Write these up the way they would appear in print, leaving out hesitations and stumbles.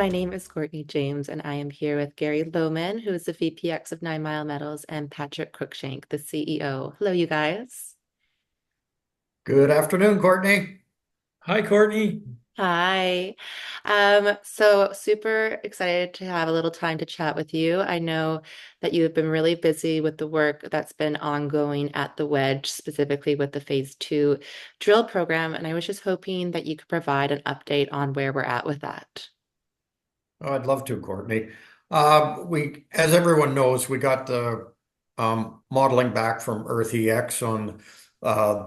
my name is Courtney James, and I am here with Gary Lohman, who is the VPX of 9 Mile Metals, and Patrick Cruickshank, the CEO. Hello, you guys. Good afternoon, Courtney. Hi, Courtney. Hi. So super excited to have a little time to chat with you. I know that you've been really busy with the work that's been ongoing at the Wedge, specifically with the phase 2 drill program, and I was just hoping that you could provide an update on where we're at with that. Oh, I'd love to, Courtney. As everyone knows, we got the modeling back from EarthEX on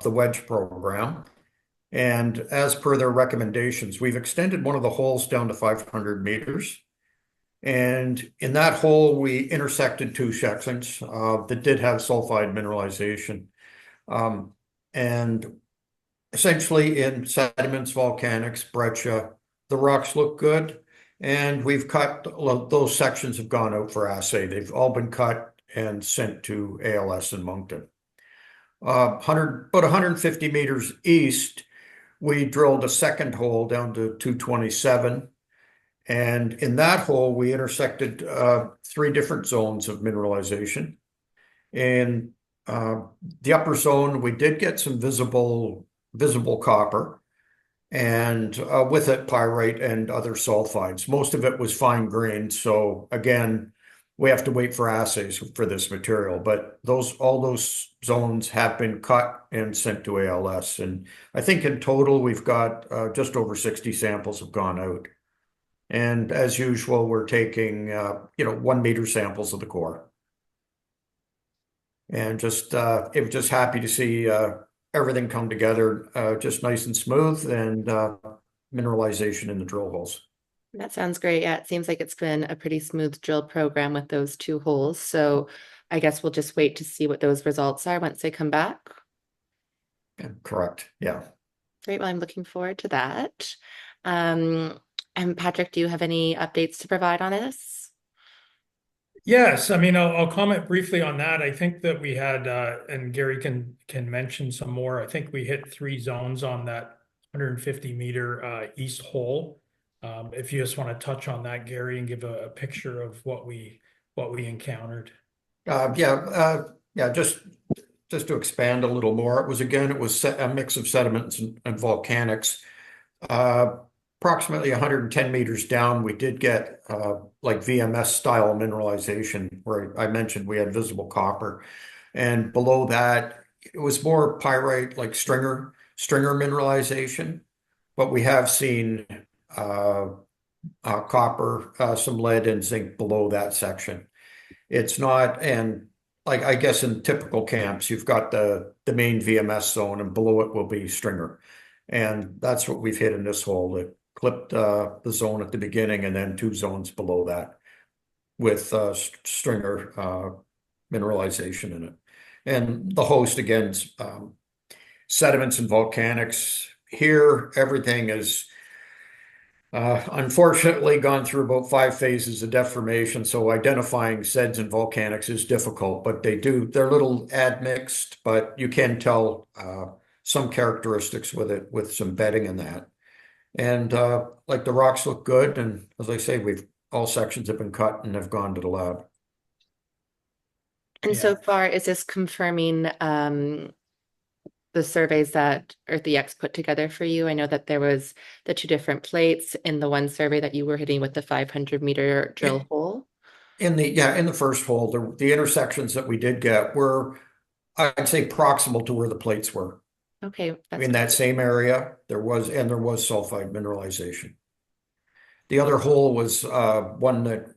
the Wedge program. And as per their recommendations, we've extended one of the holes down to 500 meters. And in that hole, we intersected two sections that did have sulfide mineralization. And essentially in sediments, volcanics, breccia, the rocks look good. And we've cut, those sections have gone out for assay. They've all been cut and sent to ALS in Moncton. About 150 meters east, we drilled a second hole down to 227. And in that hole, we intersected three different zones of mineralization. In the upper zone, we did get some visible copper, and with it pyrite and other sulfides. Most of it was fine grained, so again, we have to wait for assays for this material. But all those zones have been cut and sent to ALS, and I think in total we've got just over 60 samples have gone out. And as usual, we're taking 1 meter samples of the core, and it was just happy to see everything come together, just nice and smooth, and mineralization in the drill holes. That sounds great. Yeah, it seems like it's been a pretty smooth drill program with those 2 holes. So I guess we'll just wait to see what those results are once they come back. Yeah, correct. Yeah. Great. Well, I'm looking forward to that. Um, and Patrick, do you have any updates to provide on this? Yes, I mean, I'll comment briefly on that. I think that we had, and Gary can mention some more. I think we hit 3 zones on that 150 meter east hole. If you just want to touch on that, Gary, and give a picture of what we encountered. Yeah. Just to expand a little more, it was a mix of sediments and volcanics. Uh, Approximately 110 meters down, we did get like VMS style mineralization, where I mentioned we had visible copper, and below that it was more pyrite, like stringer mineralization. But we have seen uh, copper, some lead, and zinc below that section. It's not, and like I guess in typical camps, you've got the main VMS zone, and below it will be stringer, and that's what we've hit in this hole. It clipped the zone at the beginning, and then 2 zones below that with stringer mineralization in it. And the host again, sediments and volcanics. Here, everything is unfortunately gone through about 5 phases of deformation, so identifying seds and volcanics is difficult, but they're a little admixed, but you can tell some characteristics with it, with some bedding in that. And like the rocks look good, and as I say, all sections have been cut and have gone to the lab. And Yeah. so far, is this confirming the surveys that EarthEX put together for you? I know that there was the 2 different plates in the one survey that you were hitting with the 500-meter drill hole. In the first hole, the intersections that we did get were, I'd say, proximal to where the plates were. Okay, that's In that same area, there was sulfide mineralization. The other hole was one that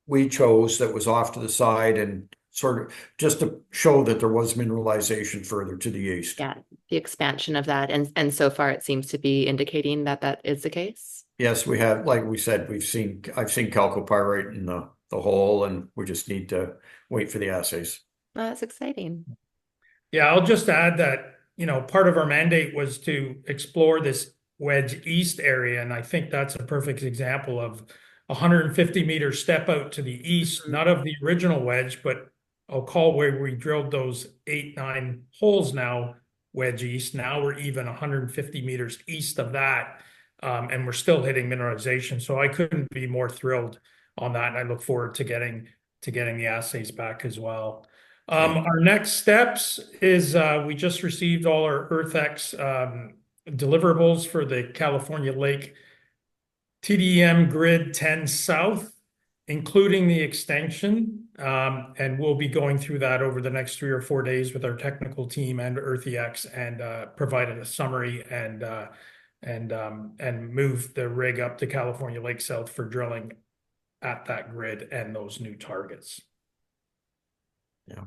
we chose that was off to the side, and sort of just to show that there was mineralization further to the east. yeah, the expansion of that, and so far it seems to be indicating that that is the case. Yes, we have, like we said, I've seen chalcopyrite in the hole, and we just need to wait for the assays. Well, that's exciting. Yeah, I'll just add that, part of our mandate was to explore this Wedge East area, and I think that's a perfect example of 150-meter step out to the east, not of the original wedge, but I'll call where we drilled those 8, 9 holes now, Wedge East. Now we're even 150 meters east of that. and we're still hitting mineralization. So I couldn't be more thrilled on that, and I look forward to getting the assays back as well. Our next steps is we just received all our EarthX deliverables for the California Lake TDM Grid 10 South, including the extension. And we'll be going through that over the next 3 or 4 days with our technical team and EarthEX, and provided a summary and move the rig up to California Lake South for drilling at that grid and those new targets. Yeah.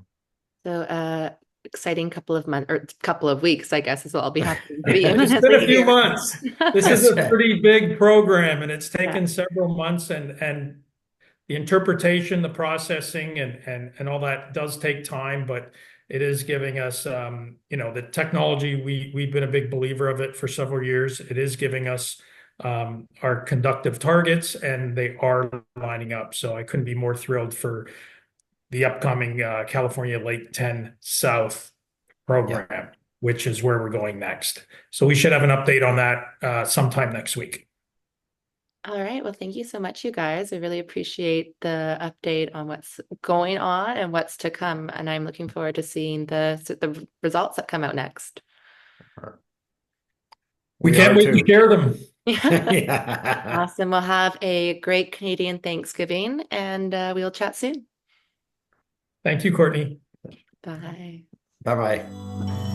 So, exciting couple of months or couple of weeks, I guess, is what I'll be happening to be in It's as been a a few year. months. This is a pretty big program, and it's taken several months, and the interpretation, the processing, and all that does take time, but it is giving us, the technology. We've been a big believer of it for several years. It is giving us our conductive targets, and they are lining up. So I couldn't be more thrilled for the upcoming California Lake 10 South program, which is where we're going next. So we should have an update on that sometime next week. All right. Well, thank you so much, you guys. I really appreciate the update on what's going on and what's to come. And I'm looking forward to seeing the results that come out next. We can't wait to share them. Yeah. Awesome. We'll have a great Canadian Thanksgiving, and we'll chat soon. Thank you, Courtney. Bye. Bye-bye.